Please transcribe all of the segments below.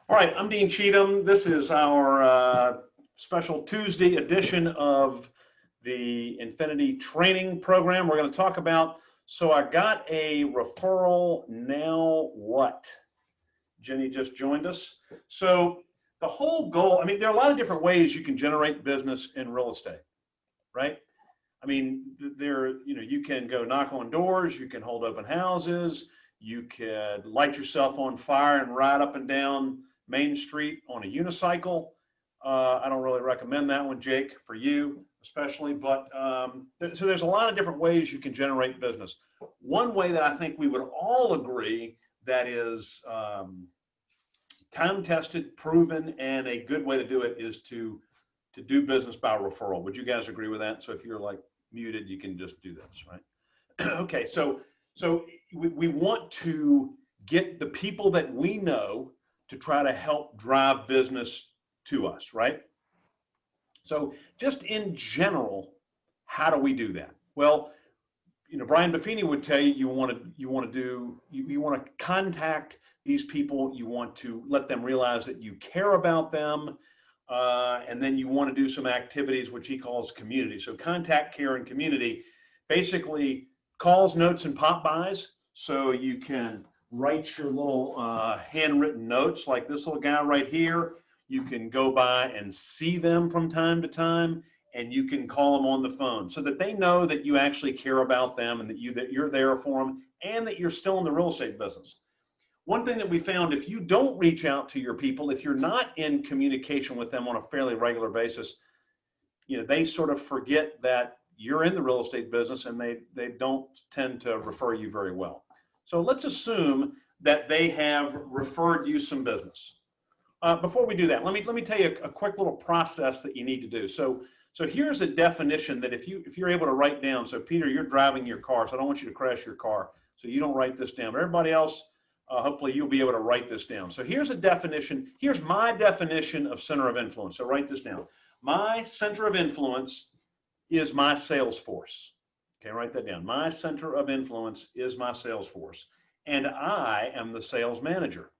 All right, I'm Deane Cheatham. This is our special Tuesday edition of the Infinity Training Program. We're going to talk about, so I got a referral, now what? Jenny just joined us. So the whole goal, there are a lot of different ways you can generate business in real estate, right? You can go knock on doors, you can hold open houses, you could light yourself on fire and ride up and down Main Street on a unicycle. I don't really recommend that one, Jake, for you especially, but so there's a lot of different ways you can generate business. One way that I think we would all agree that is time-tested, proven, and a good way to do it is to do business by referral. Would you guys agree with that? So if you're like muted, you can just do this, right? Okay, so we want to get the people that we know to try to help drive business to us, right? So just in general, how do we do that? Well, Brian Buffini would tell you you want to contact these people, you want to let them realize that you care about them, and then you want to do some activities which he calls community. So contact, care, and community, basically calls, notes, and pop buys. So you can write your little handwritten notes like this little guy right here. You can go by and see them from time to time, and you can call them on the phone so that they know that you actually care about them and that you're there for them and that you're still in the real estate business. One thing that we found, if you don't reach out to your people, if you're not in communication with them on a fairly regular basis, they sort of forget that you're in the real estate business and they don't tend to refer you very well. So let's assume that they have referred you some business. Before we do that, let me tell you a quick little process that you need to do. So here's a definition that if you're able to write down. So Peter, you're driving your car, so I don't want you to crash your car. So you don't write this down. But everybody else, hopefully you'll be able to write this down. So here's a definition. Here's my definition of center of influence. So write this down. My center of influence is my sales force. Okay, write that down. My center of influence is my sales force, and I am the sales manager.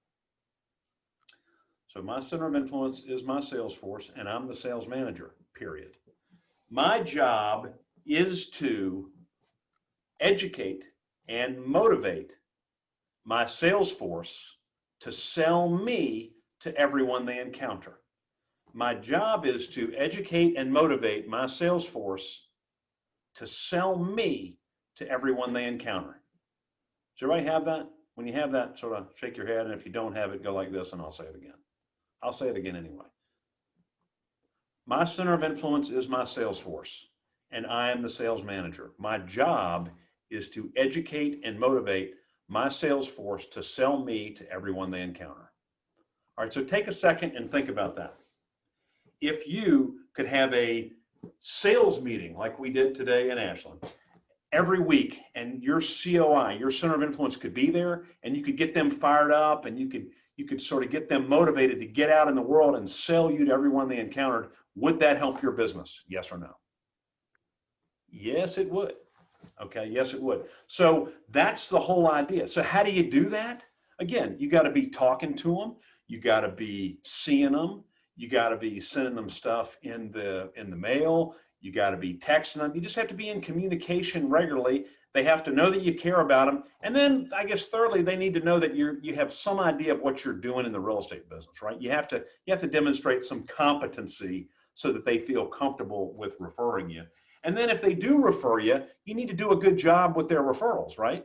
So my center of influence is my sales force, and I'm the sales manager, period. My job is to educate and motivate my sales force to sell me to everyone they encounter. My job is to educate and motivate my sales force to sell me to everyone they encounter. Does everybody have that? When you have that, sort of shake your head, and if you don't have it, go like this, and I'll say it again. I'll say it again anyway. My center of influence is my sales force, and I am the sales manager. My job is to educate and motivate my sales force to sell me to everyone they encounter. All right, so take a second and think about that. If you could have a sales meeting like we did today in Ashland every week, and your COI, your center of influence, could be there, and you could get them fired up, and you could sort of get them motivated to get out in the world and sell you to everyone they encountered, would that help your business? Yes or no? Yes, it would. Okay, yes, it would. So that's the whole idea. So how do you do that? Again, you got to be talking to them. You got to be seeing them. You got to be sending them stuff in the mail. You got to be texting them. You just have to be in communication regularly. They have to know that you care about them. And then I guess thirdly, they need to know that you have some idea of what you're doing in the real estate business, right? You have to demonstrate some competency so that they feel comfortable with referring you. And then if they do refer you, you need to do a good job with their referrals, right?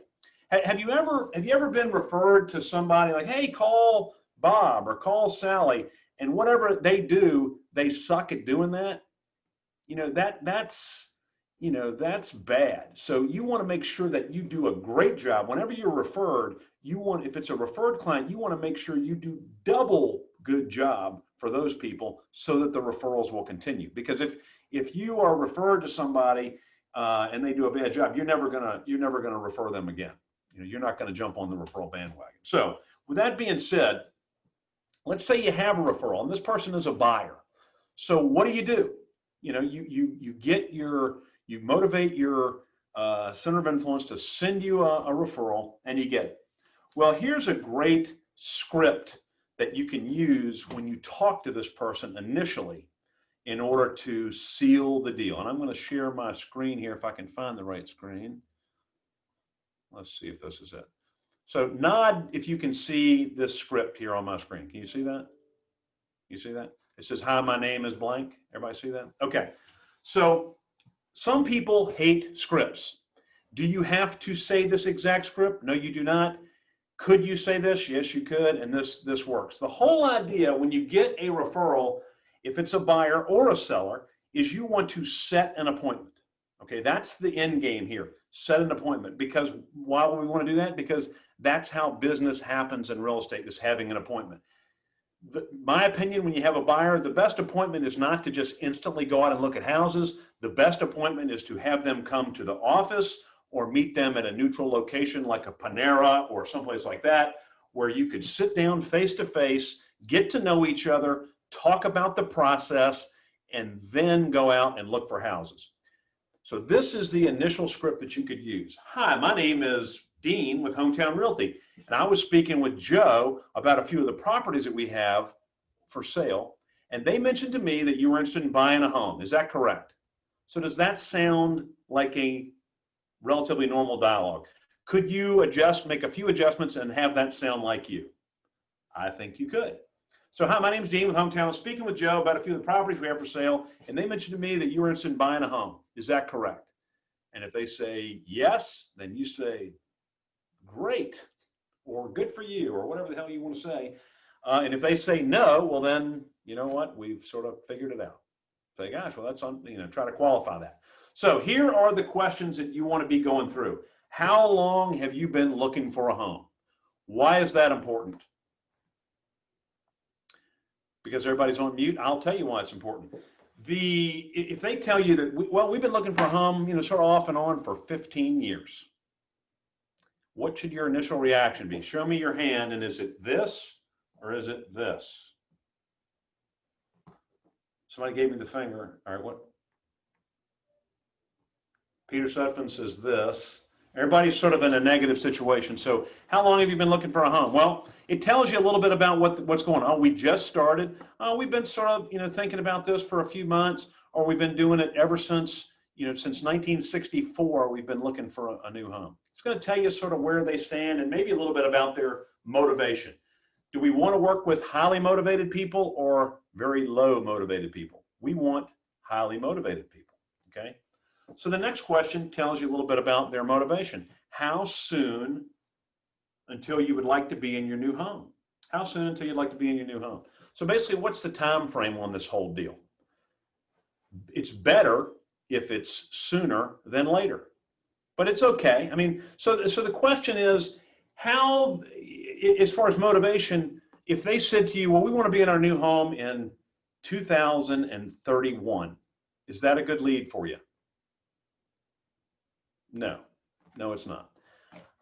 Have you ever been referred to somebody like, hey, call Bob or call Sally, and whatever they do, they suck at doing that? That's bad. So you want to make sure that you do a great job. Whenever you're referred, if it's a referred client, you want to make sure you do double good job for those people so that the referrals will continue. Because if you are referred to somebody and they do a bad job, you're never gonna refer them again. You're not going to jump on the referral bandwagon. So with that being said, let's say you have a referral and this person is a buyer. So what do? You motivate your center of influence to send you a referral, and you get it. Well, here's a great script that you can use when you talk to this person initially in order to seal the deal. And I'm going to share my screen here if I can find the right screen. Let's see if this is it. So nod if you can see this script here on my screen. Can you see that? You see that? It says, hi, my name is blank. Everybody see that? Okay. So some people hate scripts. Do you have to say this exact script? No, you do not. Could you say this? Yes, you could, and this works. The whole idea when you get a referral, if it's a buyer or a seller, is you want to set an appointment. Okay, that's the end game here. Set an appointment. Because why would we want to do that? Because that's how business happens in real estate, is having an appointment. My opinion, when you have a buyer, the best appointment is not to just instantly go out and look at houses. The best appointment is to have them come to the office or meet them at a neutral location like a Panera or someplace like that, where you could sit down face to face, get to know each other, talk about the process, and then go out and look for houses. So this is the initial script that you could use. Hi, my name is Deane with Hometown Realty, and I was speaking with Joe about a few of the properties that we have for sale, and they mentioned to me that you were interested in buying a home. Is that correct? So does that sound like a relatively normal dialogue? Could you make a few adjustments and have that sound like you? I think you could. So hi, my name is Deane with Hometown. I was speaking with Joe about a few of the properties we have for sale, and they mentioned to me that you were interested in buying a home. Is that correct? And if they say yes, then you say, great, or good for you, or whatever the hell you want to say. And if they say no, well then, you know what? We've sort of figured it out. Say, gosh, well, that's on, try to qualify that. So here are the questions that you want to be going through. How long have you been looking for a home? Why is that important? Because everybody's on mute, I'll tell you why it's important. If they tell you that, we've been looking for a home, sort of off and on for 15 years. What should your initial reaction be? Show me your hand, and is it this or is it this? Somebody gave me the finger. All right, what? Peter Sutphin says this. Everybody's sort of in a negative situation. So how long have you been looking for a home? Well, it tells you a little bit about what's going on. We just started. We've been sort of, thinking about this for a few months, or we've been doing it ever since, since 1964, we've been looking for a new home. It's going to tell you sort of where they stand and maybe a little bit about their motivation. Do we want to work with highly motivated people or very low motivated people? We want highly motivated people, okay? So the next question tells you a little bit about their motivation. How soon until you would like to be in your new home? How soon until you'd like to be in your new home? So basically, what's the time frame on this whole deal? It's better if it's sooner than later, but it's okay. I mean, so the question is, how, as far as motivation, if they said to you, well, we want to be in our new home in 2031, is that a good lead for you? No, it's not.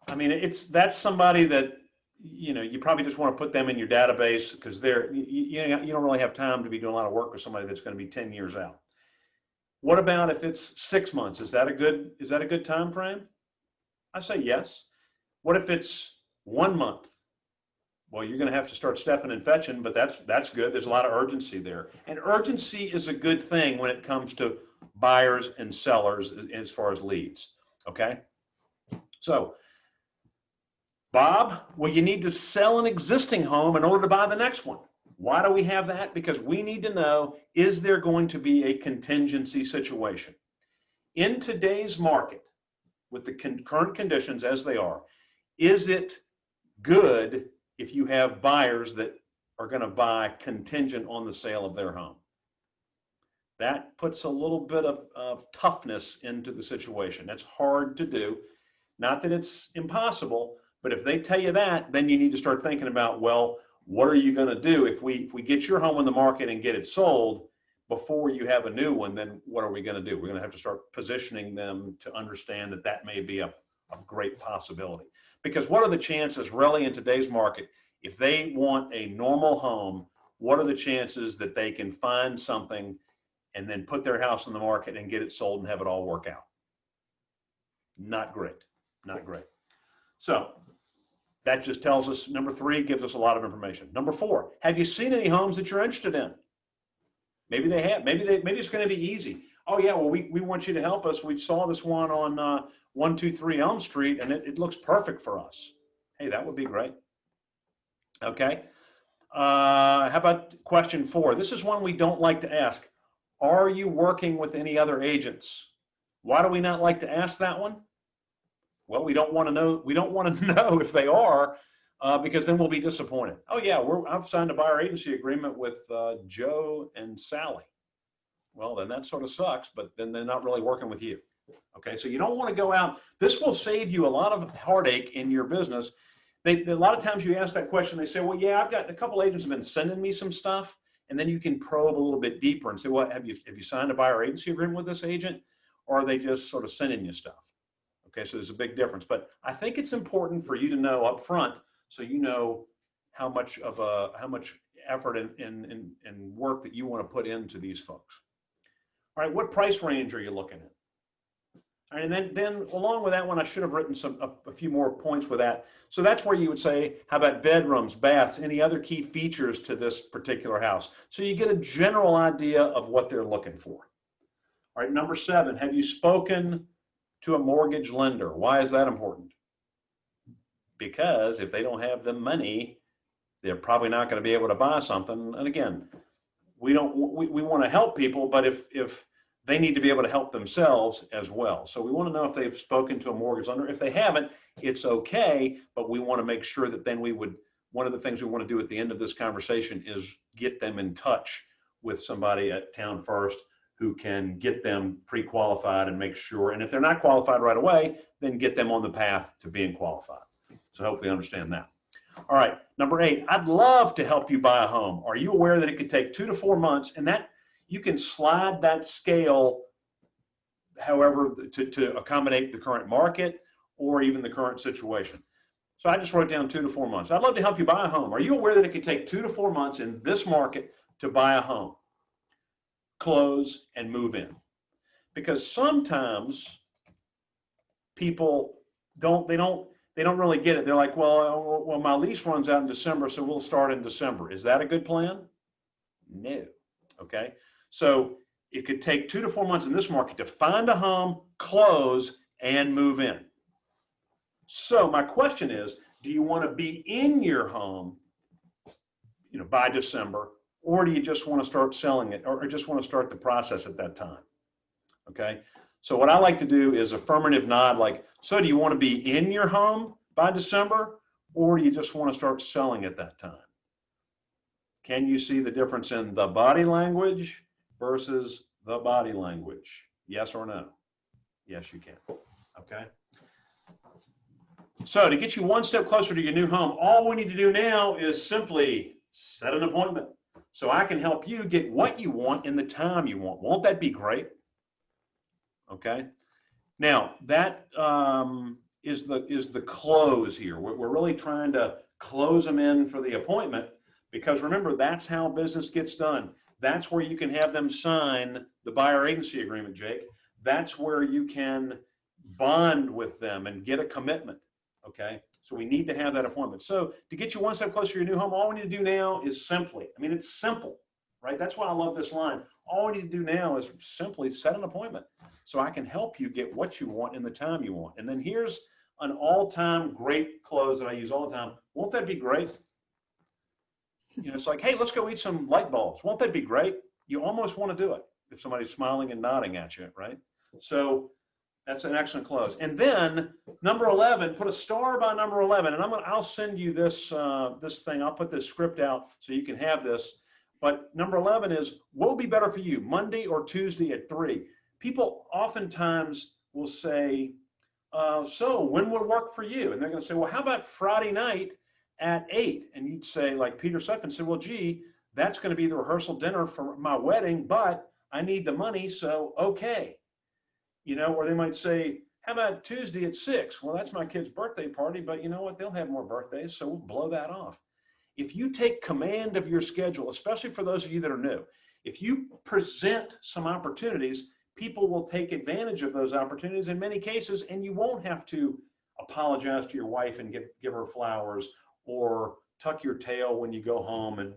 I mean, that's somebody that, you probably just want to put them in your database because you don't really have time to be doing a lot of work with somebody that's going to be 10 years out. What about if it's 6 months? Is that a good time frame? I say yes. What if it's 1 month? Well, you're going to have to start stepping and fetching, but that's good. There's a lot of urgency there. And urgency is a good thing when it comes to buyers and sellers as far as leads. Okay? So, Bob, well, you need to sell an existing home in order to buy the next one. Why do we have that? Because we need to know, is there going to be a contingency situation? In today's market, with the current conditions as they are, is it good if you have buyers that are going to buy contingent on the sale of their home? That puts a little bit of toughness into the situation. That's hard to do. Not that it's impossible, but if they tell you that, then you need to start thinking about, well, what are you going to do if we get your home in the market and get it sold before you have a new one? Then what are we going to do? We're going to have to start positioning them to understand that may be a great possibility. Because what are the chances really in today's market, if they want a normal home, what are the chances that they can find something and then put their house on the market and get it sold and have it all work out? Not great, not great. So That just tells us, number 3 gives us a lot of information. Number 4, have you seen any homes that you're interested in? Maybe they have. Maybe it's going to be easy. Oh yeah, well we want you to help us. We saw this one on 123 Elm Street, and it looks perfect for us. Hey, that would be great. Okay. How about question 4? This is one we don't like to ask. Are you working with any other agents? Why do we not like to ask that one? Well, we don't want to know. We don't want to know if they are, because then we'll be disappointed. Oh yeah, I've signed a buyer agency agreement with Joe and Sally. Well, then that sort of sucks, but then they're not really working with you. Okay, so you don't want to go out. This will save you a lot of heartache in your business. A lot of times you ask that question, they say, well, yeah, I've got a couple agents have been sending me some stuff, and then you can probe a little bit deeper and say, well, have you signed a buyer agency agreement with this agent, or are they just sort of sending you stuff? Okay, so there's a big difference, but I think it's important for you to know up front, so you know how much effort and work that you want to put into these folks. All right, what price range are you looking at? All right, and then along with that one, I should have written a few more points with that. So that's where you would say, how about bedrooms, baths, any other key features to this particular house? So you get a general idea of what they're looking for. All right, number 7, have you spoken to a mortgage lender? Why is that important? Because if they don't have the money, they're probably not going to be able to buy something. And again, we want to help people, but if they need to be able to help themselves as well. So we want to know if they've spoken to a mortgage lender. If they haven't, it's okay, but we want to make sure that then one of the things we want to do at the end of this conversation is get them in touch with somebody at Town First who can get them pre-qualified and make sure, and if they're not qualified right away, then get them on the path to being qualified. So hopefully you understand that. All right, number 8, I'd love to help you buy a home. Are you aware that it could take 2 to 4 months, and that you can slide that scale however to accommodate the current market or even the current situation. So I just wrote down 2 to 4 months. I'd love to help you buy a home. Are you aware that it could take 2 to 4 months in this market to buy a home, close, and move in? Because sometimes people don't really get it. They're like, well, my lease runs out in December, so we'll start in December. Is that a good plan? No. Okay. So it could take 2 to 4 months in this market to find a home, close, and move in. So my question is, do you want to be in your home, by December, or do you just want to start selling it, or just want to start the process at that time? Okay. So what I like to do is affirmative nod, like, so do you want to be in your home by December, or do you just want to start selling at that time? Can you see the difference in the body language versus the body language? Yes or no? Yes, you can. Okay. So to get you one step closer to your new home, all we need to do now is simply set an appointment so I can help you get what you want in the time you want. Won't that be great? Okay. Now that is the close here. We're really trying to close them in for the appointment, because remember, that's how business gets done. That's where you can have them sign the buyer agency agreement, Jake. That's where you can bond with them and get a commitment. Okay. So we need to have that appointment. So to get you one step closer to your new home, all we need to do now is simply, it's simple, right? That's why I love this line. All we need to do now is simply set an appointment so I can help you get what you want in the time you want. And then here's an all-time great close that I use all the time. Won't that be great? It's like, hey, let's go eat some light bulbs. Won't that be great? You almost want to do it if somebody's smiling and nodding at you, right? So that's an excellent close. And then number 11, put a star by number 11. And I'll send you this thing. I'll put this script out so you can have this. But number 11 is, what would be better for you, Monday or Tuesday at 3? People oftentimes will say, so when would work for you? And they're going to say, well, how about Friday night at 8? And you'd say, like Peter Sutphin said, well, gee, that's going to be the rehearsal dinner for my wedding, but I need the money, so okay. Or they might say, how about Tuesday at 6? Well, that's my kid's birthday party, but you know what? They'll have more birthdays, so we'll blow that off. If you take command of your schedule, especially for those of you that are new, if you present some opportunities, people will take advantage of those opportunities in many cases, and you won't have to apologize to your wife and give her flowers, or tuck your tail when you go home and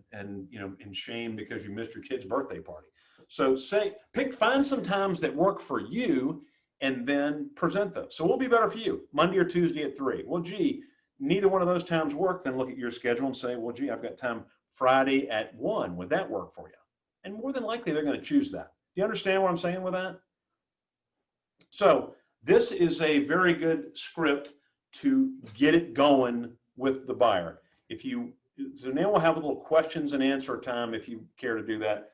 in shame because you missed your kid's birthday party. So find some times that work for you and then present those. So what will be better for you, Monday or Tuesday at 3? Well, gee, neither one of those times work. Then look at your schedule and say, well, gee, I've got time Friday at 1. Would that work for you? And more than likely, they're going to choose that. Do you understand what I'm saying with that? So this is a very good script to get it going with the buyer. So now we'll have a little questions and answer time if you care to do that.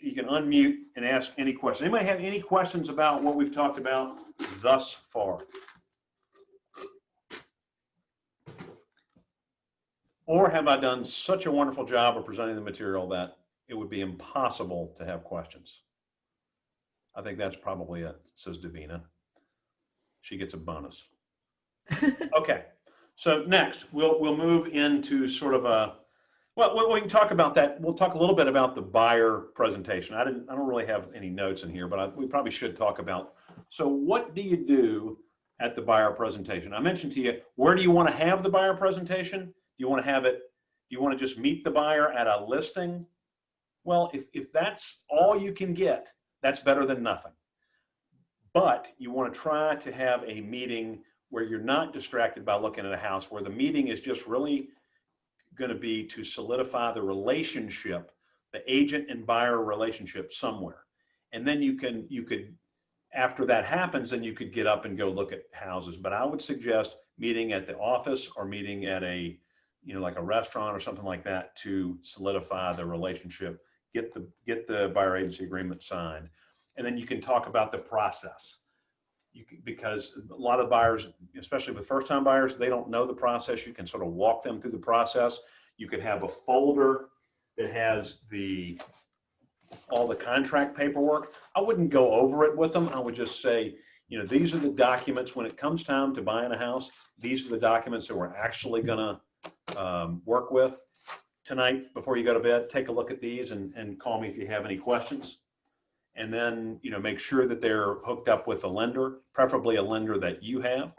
You can unmute and ask any question. Anybody have any questions about what we've talked about thus far? Or have I done such a wonderful job of presenting the material that it would be impossible to have questions? I think that's probably it, says Davina. She gets a bonus. Okay, so next we'll move into sort of we can talk about that. We'll talk a little bit about the buyer presentation. I don't really have any notes in here, but we probably should talk about. So what do you do at the buyer presentation? I mentioned to you, where do you want to have the buyer presentation? Do you want to have it? Do you want to just meet the buyer at a listing? Well, if that's all you can get, that's better than nothing. But you want to try to have a meeting where you're not distracted by looking at a house, where the meeting is just really going to be to solidify the relationship, the agent and buyer relationship somewhere. And then you could, after that happens, then you could get up and go look at houses. But I would suggest meeting at the office or meeting at like a restaurant or something like that to solidify the relationship, get the buyer agency agreement signed. And then you can talk about the process. Because a lot of buyers, especially with first-time buyers, they don't know the process. You can sort of walk them through the process. You could have a folder that has all the contract paperwork. I wouldn't go over it with them. I would just say, these are the documents when it comes time to buying a house. These are the documents that we're actually going to work with tonight before you go to bed. Take a look at these and call me if you have any questions. And then, make sure that they're hooked up with a lender, preferably a lender that you have.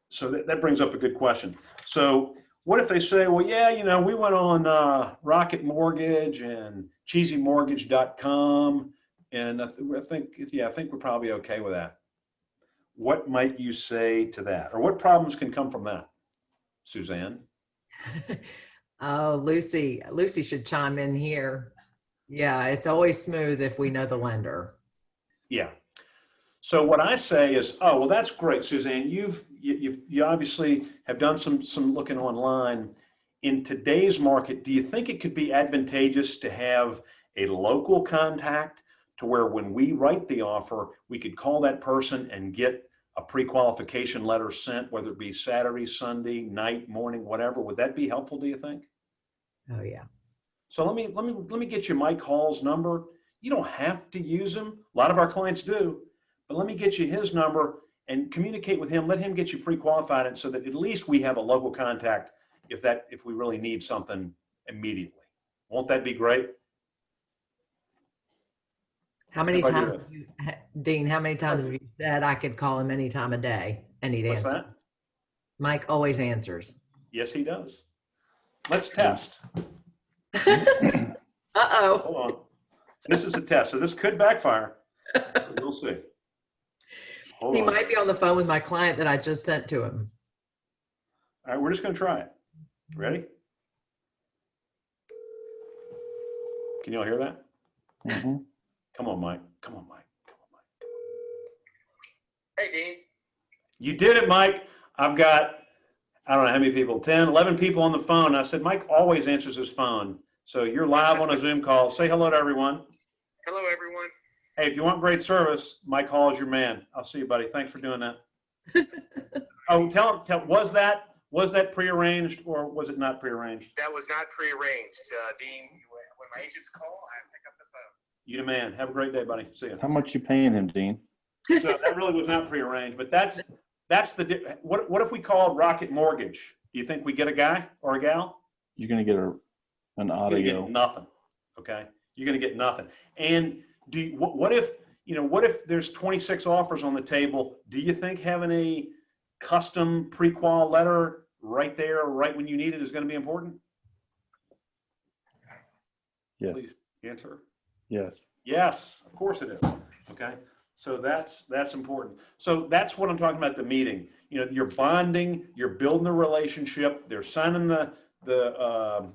So that brings up a good question. So what if they say, well, yeah, we went on Rocket Mortgage and cheesymortgage.com, and I think we're probably okay with that. What might you say to that? Or what problems can come from that, Suzanne? Oh, Lucy should chime in here. Yeah, it's always smooth if we know the lender. Yeah. So what I say is, oh, well, that's great, Suzanne. You obviously have done some looking online. In today's market, do you think it could be advantageous to have a local contact to where when we write the offer, we could call that person and get a pre-qualification letter sent, whether it be Saturday, Sunday, night, morning, whatever? Would that be helpful, do you think? Oh, yeah. So let me get you Mike Hall's number. You don't have to use him. A lot of our clients do, but let me get you his number and communicate with him. Let him get you pre-qualified, and so that at least we have a local contact if we really need something immediately. Won't that be great? How many times, Deane? How many times have you said I could call him any time of day and he'd answer? What's that? Mike always answers. Yes, he does. Let's test. Uh-oh. Hold on. This is a test, so this could backfire. We'll see. He might be on the phone with my client that I just sent to him. All right, we're just going to try it. Ready? Can you all hear that? Mm-hmm. Come on, Mike. Come on, Mike. Come on, Mike. Hey, Deane. You did it, Mike. I've got, I don't know how many people, 10, 11 people on the phone. I said, Mike always answers his phone. So you're live on a Zoom call. Say hello to everyone. Hello, everyone. Hey, if you want great service, Mike Hall is your man. I'll see you, buddy. Thanks for doing that. Oh, tell, was that prearranged or was it not prearranged? That was not prearranged. Deane, when my agents call, I pick up the phone. You the man. Have a great day, buddy. See you. How much you paying him, Deane? So that really was not prearranged, but that's the, what if we called Rocket Mortgage? Do you think we get a guy or a gal? You're going to get an audio. You're gonna get nothing. Okay. You're going to get nothing. And what if there's 26 offers on the table? Do you think having a custom pre-qual letter right there, right when you need it is going to be important? Yes. Please answer. Yes. Yes, of course it is. Okay. So that's important. So that's what I'm talking about, the meeting. You know, you're bonding, you're building the relationship, they're signing the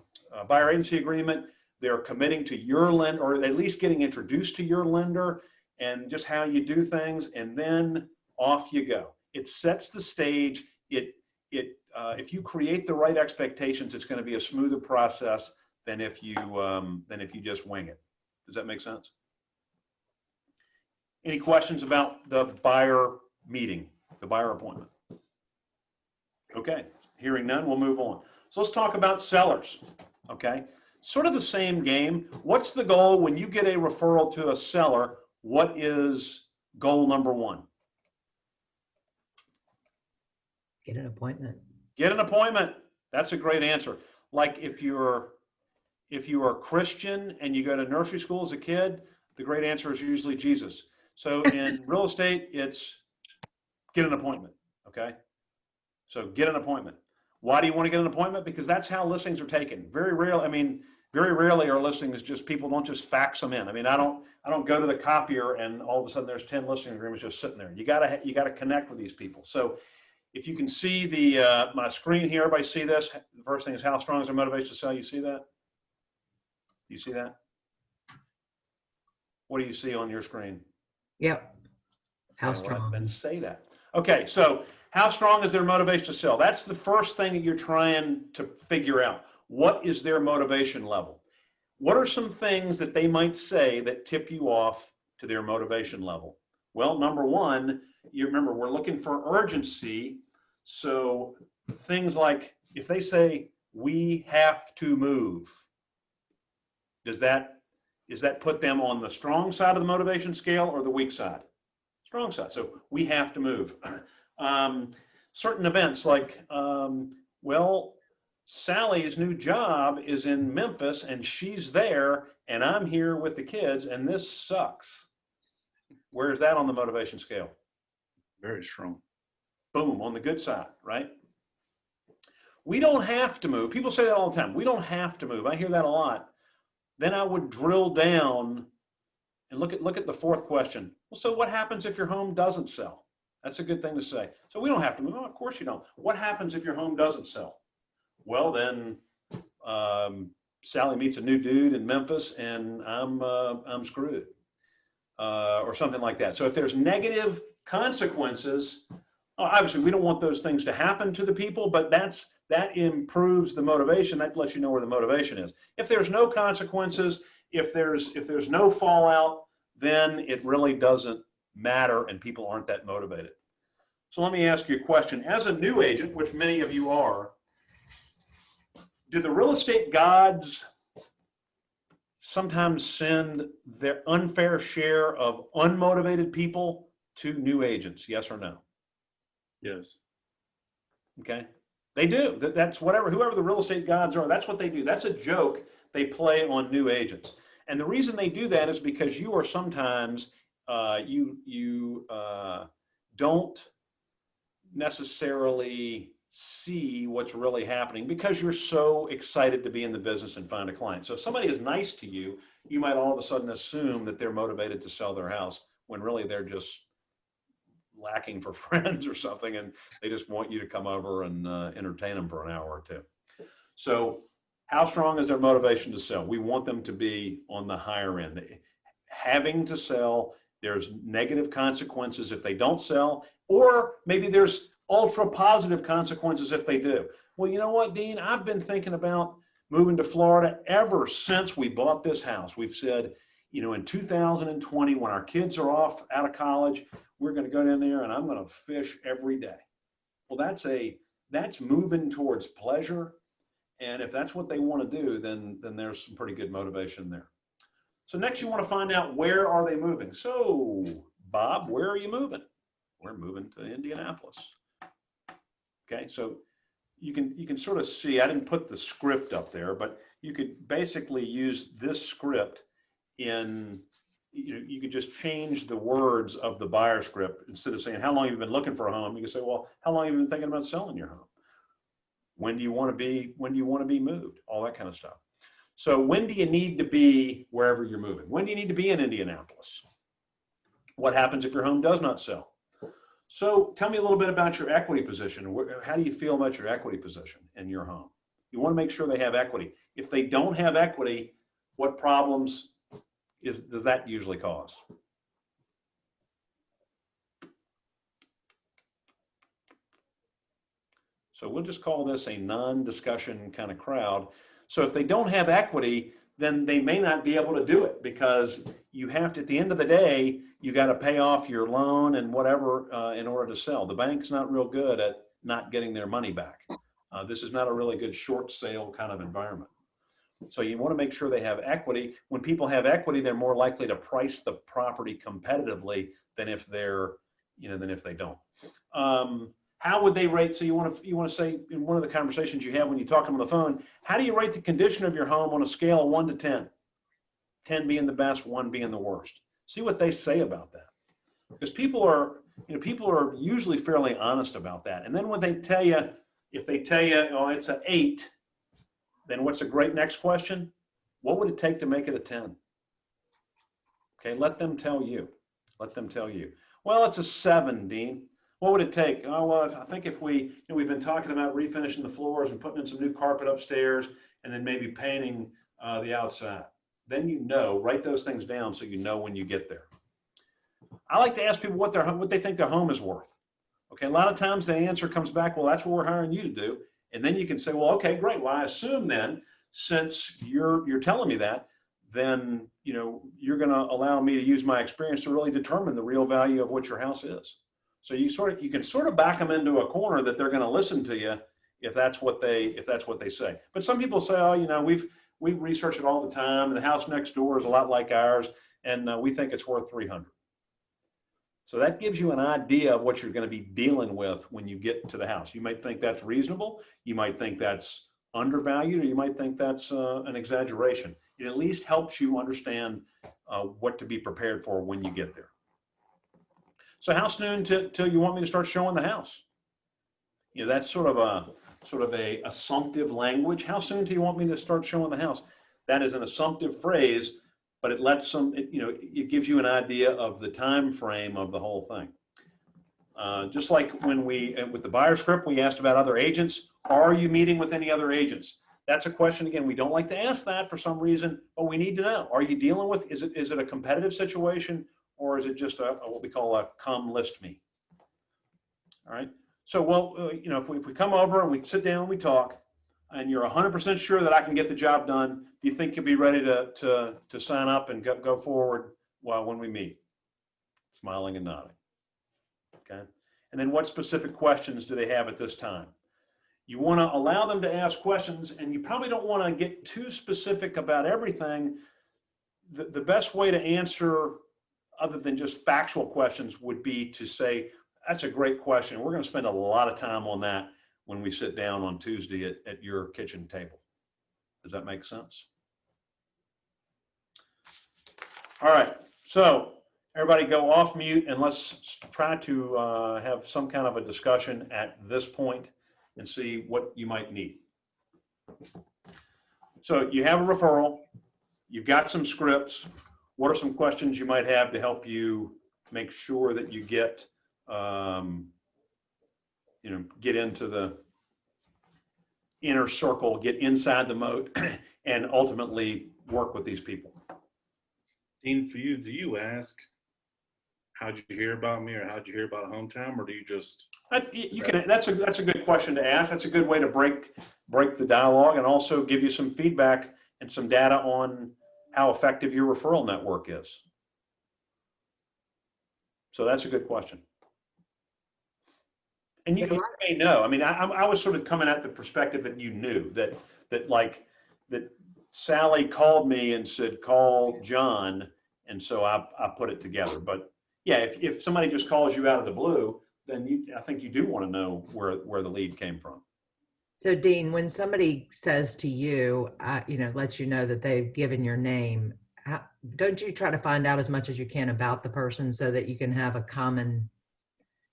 buyer agency agreement, they're committing to your lender, or at least getting introduced to your lender and just how you do things, and then off you go. It sets the stage. If you create the right expectations, it's going to be a smoother process than if you just wing it. Does that make sense? Any questions about the buyer meeting, the buyer appointment? Okay, hearing none, we'll move on. So let's talk about sellers, okay? Sort of the same game. What's the goal when you get a referral to a seller? What is goal number one? Get an appointment. Get an appointment. That's a great answer. Like if you're Christian and you go to nursery school as a kid, the great answer is usually Jesus. So in real estate, it's get an appointment, okay? So get an appointment. Why do you want to get an appointment? Because that's how listings are taken. Very rarely are listings just, people don't just fax them in. I mean, I don't go to the copier and all of a sudden there's 10 listing agreements just sitting there. You gotta connect with these people. So if you can see the my screen here, everybody see this? The first thing is, how strong is their motivation to sell? You see that? You see that? What do you see on your screen? Yep. How All right, strong? then say that. Okay, so how strong is their motivation to sell? That's the first thing that you're trying to figure out. What is their motivation level? What are some things that they might say that tip you off to their motivation level? Well, number one, you remember we're looking for urgency. So things like if they say, we have to move, does that put them on the strong side of the motivation scale or the weak side? Strong side. So we have to move. Certain events like, well, Sally's new job is in Memphis and she's there and I'm here with the kids and this sucks. Where is that on the motivation scale? Very strong. Boom, on the good side, right? We don't have to move. People say that all the time. We don't have to move. I hear that a lot. Then I would drill down and look at the fourth question. Well, so what happens if your home doesn't sell? That's a good thing to say. So we don't have to move. Oh, of course you don't. What happens if your home doesn't sell? Well, then Sally meets a new dude in Memphis and I'm screwed, or something like that. So if there's negative consequences, obviously we don't want those things to happen to the people, but that improves the motivation. That lets you know where the motivation is. If there's no consequences, if there's no fallout, then it really doesn't matter and people aren't that motivated. So let me ask you a question. As a new agent, which many of you are, do the real estate gods sometimes send their unfair share of unmotivated people to new agents? Yes or no? Yes. Okay. They do. That's whoever the real estate gods are, that's what they do. That's a joke they play on new agents. And the reason they do that is because you are sometimes, you don't necessarily see what's really happening because you're so excited to be in the business and find a client. So if somebody is nice to you, you might all of a sudden assume that they're motivated to sell their house when really they're just lacking for friends or something and they just want you to come over and entertain them for an hour or two. So how strong is their motivation to sell? We want them to be on the higher end. Having to sell, there's negative consequences if they don't sell, or maybe there's ultra positive consequences if they do. Well, you know what, Deane? I've been thinking about moving to Florida ever since we bought this house. We've said, you know, in 2020, when our kids are off out of college, we're going to go down there and I'm going to fish every day. Well, that's moving towards pleasure. And if that's what they want to do, then there's some pretty good motivation there. So next you want to find out, where are they moving? So Bob, where are you moving? We're moving to Indianapolis. Okay, so you can sort of see, I didn't put the script up there, but you could basically use this script in you could just change the words of the buyer script. Instead of saying, how long have you been looking for a home? You can say, well, how long have you been thinking about selling your home? When do you want to be moved? All that kind of stuff. So when do you need to be wherever you're moving? When do you need to be in Indianapolis? What happens if your home does not sell? So tell me a little bit about your equity position. How do you feel about your equity position in your home? You want to make sure they have equity. If they don't have equity, what problems does that usually cause? So we'll just call this a non-discussion kind of crowd. So if they don't have equity, then they may not be able to do it, because you have to, at the end of the day, you got to pay off your loan and whatever in order to sell. The bank's not real good at not getting their money back. This is not a really good short sale kind of environment. So you want to make sure they have equity. When people have equity, they're more likely to price the property competitively than if they're, than if they don't. How would they rate? So you want to say in one of the conversations you have when you talk to them on the phone, how do you rate the condition of your home on a scale of 1 to 10? 10 being the best, 1 being the worst. See what they say about that. Because people are usually fairly honest about that. And then when they tell you, if they tell you, oh, it's an 8, then what's a great next question? What would it take to make it a 10? Okay, let them tell you. Let them tell you. Well, it's a 7, Dean. What would it take? Oh, well, I think if we've been talking about refinishing the floors and putting in some new carpet upstairs and then maybe painting the outside. Then write those things down so you know when you get there. I like to ask people what they think their home is worth. Okay, a lot of times the answer comes back, well, that's what we're hiring you to do. And then you can say, well, okay, great. Well, I assume then, since you're telling me that, then you're going to allow me to use my experience to really determine the real value of what your house is. So you can sort of back them into a corner that they're going to listen to you if that's what they say. But some people say, oh, we research it all the time. The house next door is a lot like ours, and we think it's worth 300. So that gives you an idea of what you're going to be dealing with when you get to the house. You might think that's reasonable. You might think that's undervalued, or you might think that's an exaggeration. It at least helps you understand what to be prepared for when you get there. So how soon till you want me to start showing the house? That's sort of a assumptive language. How soon do you want me to start showing the house? That is an assumptive phrase, but it lets it gives you an idea of the time frame of the whole thing. Just like when with the buyer script, we asked about other agents. Are you meeting with any other agents? That's a question, again, we don't like to ask that for some reason, but we need to know. Are you dealing with, is it a competitive situation, or is it just what we call a come list me? All right. So, well, if we come over and we sit down and we talk, and you're 100% sure that I can get the job done, do you think you'll be ready to sign up and go forward when we meet? Smiling and nodding. Okay. And then what specific questions do they have at this time? You want to allow them to ask questions, and you probably don't want to get too specific about everything. The best way to answer, other than just factual questions, would be to say, that's a great question. We're going to spend a lot of time on that when we sit down on Tuesday at your kitchen table. Does that make sense? All right, so everybody go off mute, and let's try to have some kind of a discussion at this point and see what you might need. So you have a referral, you've got some scripts. What are some questions you might have to help you make sure that you get into the inner circle, get inside the moat, and ultimately work with these people? Dean, for you, do you ask, how'd you hear about me, or how'd you hear about Hometown, or do you just? That's a good question to ask. That's a good way to break the dialogue and also give you some feedback and some data on how effective your referral network is. So that's a good question. And you may know. I mean, I was sort of coming at the perspective that you knew that Sally called me and said, call John, and so I put it together. But yeah, if somebody just calls you out of the blue, then I think you do want to know where the lead came from. So Deane, when somebody says to you, lets you know that they've given your name, don't you try to find out as much as you can about the person so that you can have a common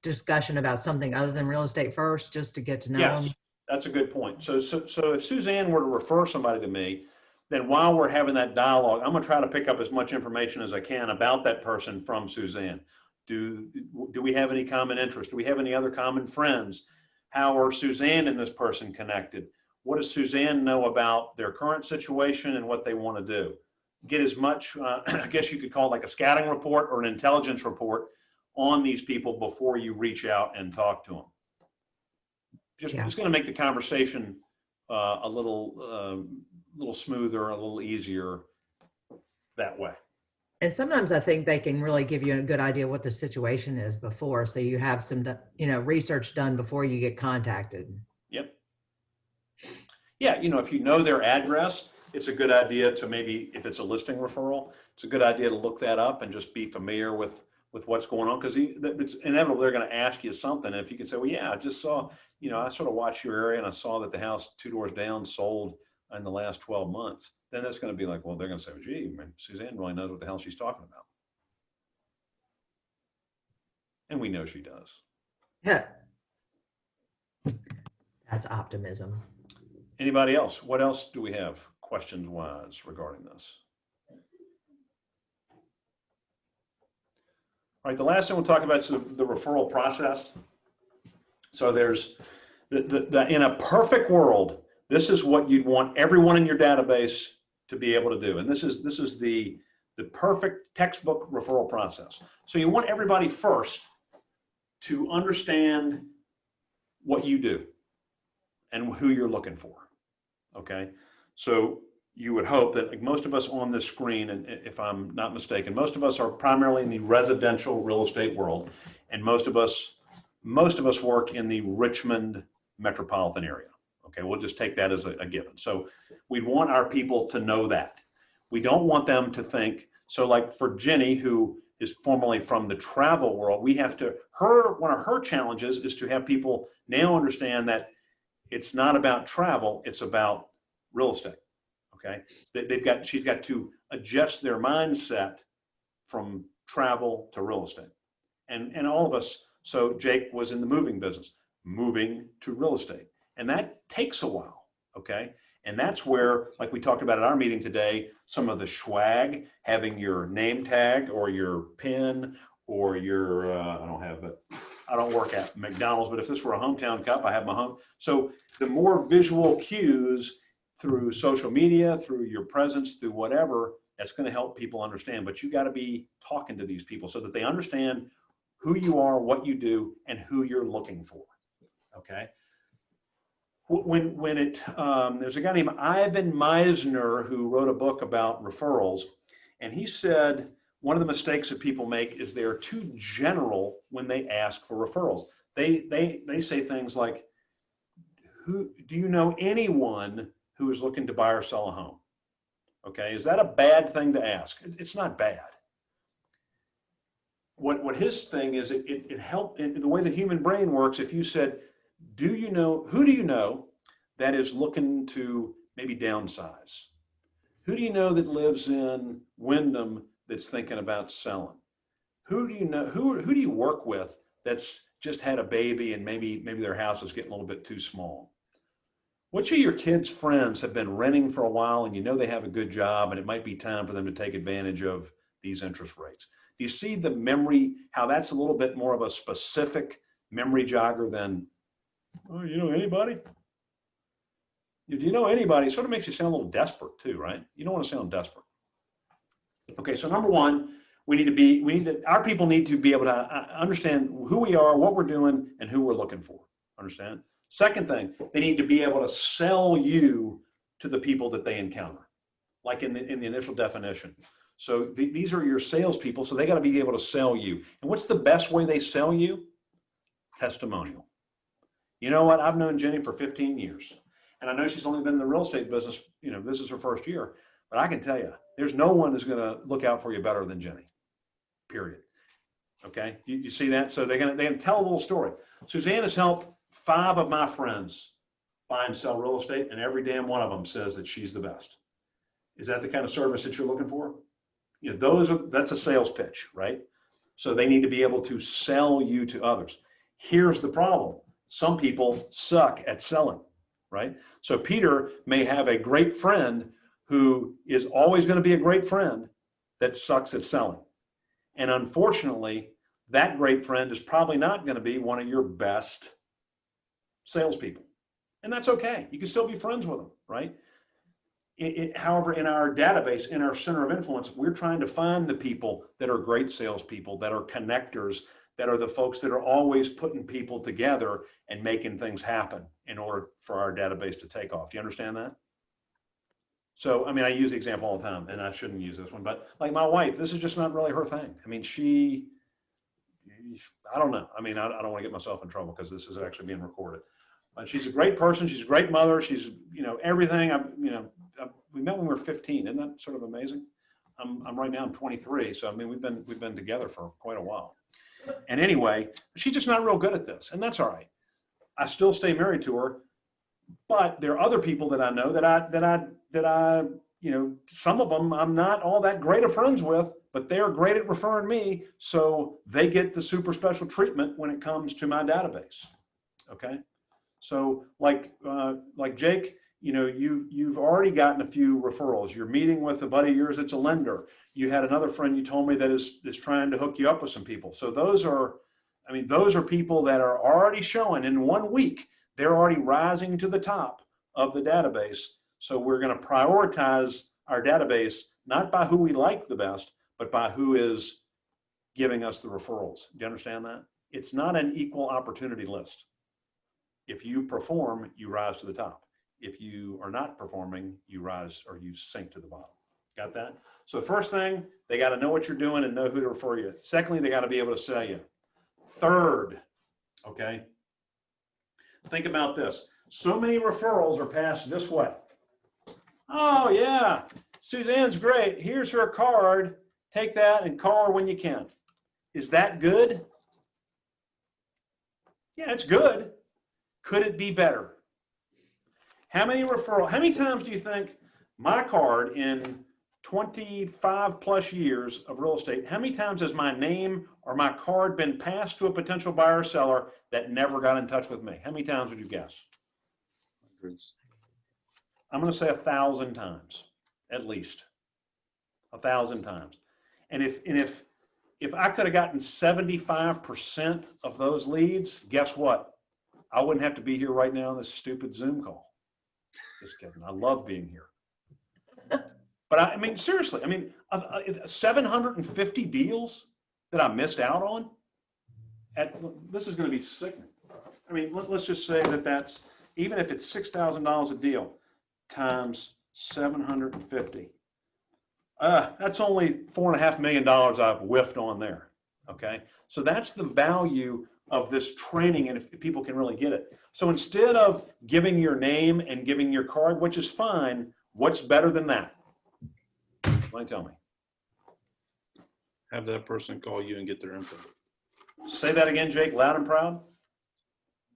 discussion about something other than real estate first, just to get to know them? Yes, that's a good point. So if Suzanne were to refer somebody to me, then while we're having that dialogue, I'm gonna try to pick up as much information as I can about that person from Suzanne. Do we have any common interests? Do we have any other common friends? How are Suzanne and this person connected? What does Suzanne know about their current situation and what they want to do? Get as much, I guess you could call it like a scouting report or an intelligence report on these people before you reach out and talk to them. It's going to make the conversation a little smoother, a little easier that way. And sometimes I think they can really give you a good idea what the situation is before, so you have some, research done before you get contacted. Yep. Yeah, if you know their address, it's a good idea to maybe, if it's a listing referral, it's a good idea to look that up and just be familiar with what's going on, because it's inevitable they're going to ask you something. And if you can say, well, yeah, I just saw, I sort of watched your area and I saw that the house 2 doors down sold in the last 12 months, then that's going to be like, well, they're going to say, well, gee, Suzanne really knows what the hell she's talking about. And we know she does. Yeah. That's optimism. Anybody else? What else do we have questions wise regarding this? All right, the last thing we'll talk about is the referral process. So there's in a perfect world, this is what you'd want everyone in your database to be able to do. And this is the perfect textbook referral process. So you want everybody first to understand what you do and who you're looking for. Okay, so you would hope that, like, most of us on this screen, and if I'm not mistaken, most of us are primarily in the residential real estate world, and most of us work in the Richmond metropolitan area. Okay, we'll just take that as a given. So we want our people to know that. We don't want them to think, so like for Jenny, who is formerly from the travel world, one of her challenges is to have people now understand that it's not about travel, it's about real estate. Okay, she's got to adjust their mindset from travel to real estate. And all of us, so Jake was in the moving business, moving to real estate. And that takes a while, okay? And that's where, like we talked about at our meeting today, some of the swag, having your name tag or your pin or your, I don't work at McDonald's, but if this were a hometown cup, I have my home. So the more visual cues through social media, through your presence, through whatever, that's going to help people understand. But you got to be talking to these people so that they understand who you are, what you do, and who you're looking for, okay? There's a guy named Ivan Meisner who wrote a book about referrals, and he said one of the mistakes that people make is they're too general when they ask for referrals. They say things like, do you know anyone who is looking to buy or sell a home? Okay, is that a bad thing to ask? It's not bad. What his thing is, it helped in the way the human brain works. If you said, who do you know that is looking to maybe downsize? Who do you know that lives in Wyndham that's thinking about selling? Who do you know, who do you work with that's just had a baby and maybe their house is getting a little bit too small? Which of your kids' friends have been renting for a while and you know they have a good job and it might be time for them to take advantage of these interest rates? Do you see the memory, how that's a little bit more of a specific memory jogger than, oh, you know anybody? Do you know anybody? It sort of makes you sound a little desperate too, right? You don't want to sound desperate. Okay, so number one, our people need to be able to understand who we are, what we're doing, and who we're looking for. Understand? Second thing, they need to be able to sell you to the people that they encounter, like in the initial definition. So these are your salespeople, so they got to be able to sell you. And what's the best way they sell you? Testimonial. You know what? I've known Jenny for 15 years, and I know she's only been in the real estate business. This is her first year, but I can tell you, there's no one who's going to look out for you better than Jenny. Period. Okay, you see that? So they're going to tell a little story. Suzanne has helped 5 of my friends buy and sell real estate, and every damn one of them says that she's the best. Is that the kind of service that you're looking for? that's a sales pitch, right? So they need to be able to sell you to others. Here's the problem. Some people suck at selling, right? So Peter may have a great friend who is always going to be a great friend that sucks at selling. And unfortunately, that great friend is probably not going to be one of your best salespeople. And that's okay. You can still be friends with them, right? However, in our database, in our center of influence, we're trying to find the people that are great salespeople, that are connectors, that are the folks that are always putting people together and making things happen in order for our database to take off. Do you understand that? So, I mean, I use the example all the time, and I shouldn't use this one, but like my wife, this is just not really her thing. I mean, I don't know. I mean, I don't want to get myself in trouble because this is actually being recorded. But she's a great person. She's a great mother. She's, everything. We met when we were 15. Isn't that sort of amazing? I'm right now, I'm 23. So, I mean, we've been together for quite a while. And anyway, she's just not real good at this, and that's all right. I still stay married to her, but there are other people that I know that I, some of them I'm not all that great of friends with, but they're great at referring me. So they get the super special treatment when it comes to my database. Okay. So like Jake, you've already gotten a few referrals. You're meeting with a buddy of yours that's a lender. You had another friend you told me that is trying to hook you up with some people. So those are people that are already showing in 1 week, they're already rising to the top of the database. So we're going to prioritize our database, not by who we like the best, but by who is giving us the referrals. Do you understand that? It's not an equal opportunity list. If you perform, you rise to the top. If you are not performing, you rise or you sink to the bottom. Got that? So the first thing, they got to know what you're doing and know who to refer you. Secondly, they got to be able to sell you. Third, okay, think about this. So many referrals are passed this way. Oh yeah, Suzanne's great. Here's her card. Take that and call her when you can. Is that good? Yeah, it's good. Could it be better? How many times do you think my card in 25 plus years of real estate, how many times has my name or my card been passed to a potential buyer or seller that never got in touch with me? How many times would you guess? Hundreds. I'm going to say 1,000 times, at least 1,000 times. And if I could have gotten 75% of those leads, guess what? I wouldn't have to be here right now on this stupid Zoom call. Just kidding. I love being here. But I mean, seriously, 750 deals that I missed out on. This is going to be sickening. I mean, let's just say that's, even if it's $6,000 a deal times 750. That's only $4.5 million I've whiffed on there. Okay. So that's the value of this training, and if people can really get it. So instead of giving your name and giving your card, which is fine, what's better than that? Somebody tell me. Have that person call you and get their info. Say that again, Jake, loud and proud.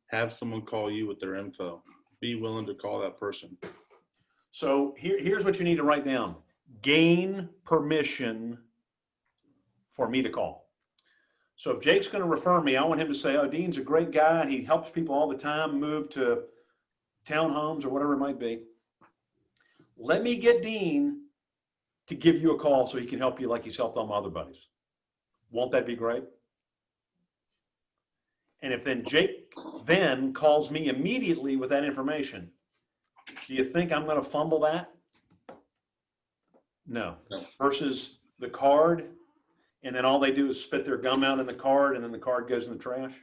Have someone call you with their info. Be willing to call that person. So here's what you need to write down. Gain permission for me to call. So if Jake's going to refer me, I want him to say, oh, Deane's a great guy. He helps people all the time move to townhomes or whatever it might be. Let me get Deane to give you a call so he can help you like he's helped all my other buddies. Won't that be great? And if then Jake then calls me immediately with that information, do you think I'm going to fumble that? No. Versus the card, and then all they do is spit their gum out in the card, and then the card goes in the trash.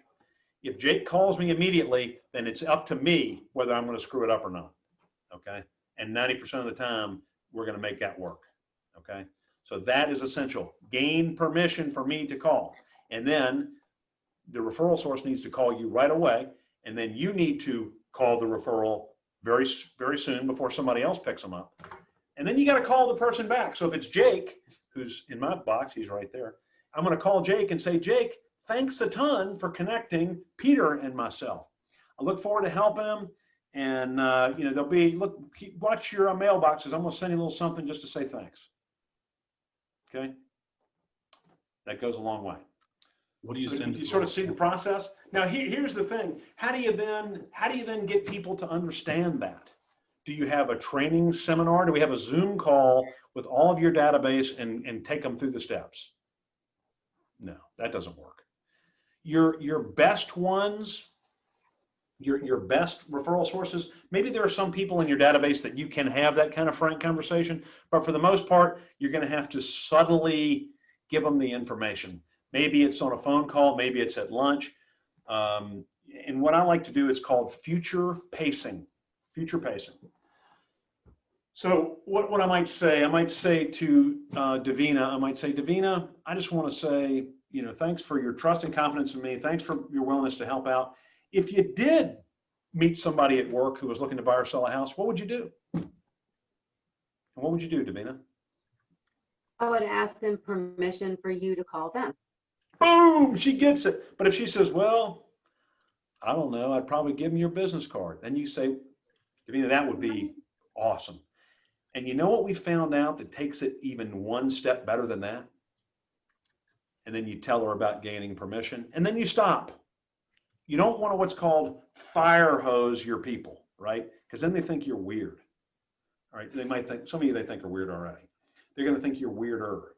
If Jake calls me immediately, then it's up to me whether I'm going to screw it up or not. Okay. And 90% of the time, we're going to make that work. Okay. So that is essential. Gain permission for me to call. And then the referral source needs to call you right away. And then you need to call the referral very, very soon before somebody else picks them up. And then you got to call the person back. So if it's Jake, who's in my box, he's right there. I'm going to call Jake and say, Jake, thanks a ton for connecting Peter and myself. I look forward to helping him. And, there'll be, watch your mailboxes. I'm going to send you a little something just to say thanks. Okay. That goes a long way. What do you So send? you sort of see the process. Now, here's the thing. How do you then get people to understand that? Do you have a training seminar? Do we have a Zoom call with all of your database and take them through the steps? No, that doesn't work. Your best ones, your best referral sources, maybe there are some people in your database that you can have that kind of frank conversation, but for the most part, you're going to have to subtly give them the information. Maybe it's on a phone call, maybe it's at lunch. And what I like to do is called future pacing. Future pacing. So what I might say to Davina, I just want to say, thanks for your trust and confidence in me. Thanks for your willingness to help out. If you did meet somebody at work who was looking to buy or sell a house, what would you do? And what would you do, Davina? I would ask them permission for you to call them. Boom, she gets it. But if she says, well, I don't know, I'd probably give them your business card. Then you say, Davina, that would be awesome. And you know what we found out that takes it even one step better than that? And then you tell her about gaining permission, and then you stop. You don't want to what's called fire hose your people, right? Because then they think you're weird. All right, they might think, some of you they think are weird already. They're going to think you're weirder.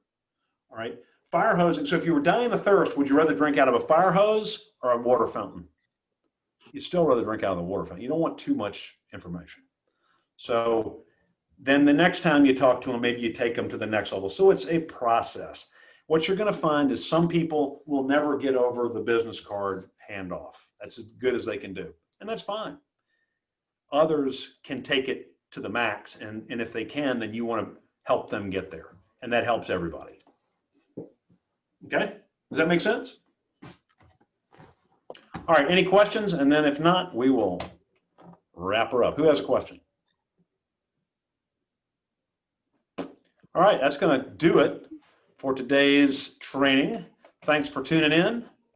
All right, fire hosing. So if you were dying of thirst, would you rather drink out of a fire hose or a water fountain? You'd still rather drink out of the water fountain. You don't want too much information. So then the next time you talk to them, maybe you take them to the next level. So it's a process. What you're going to find is some people will never get over the business card handoff. That's as good as they can do. And that's fine. Others can take it to the max. And if they can, then you want to help them get there. And that helps everybody. Okay? Does that make sense? All right. Any questions? And then if not, we will wrap her up. Who has a question? All right, that's going to do it for today's training. Thanks for tuning in.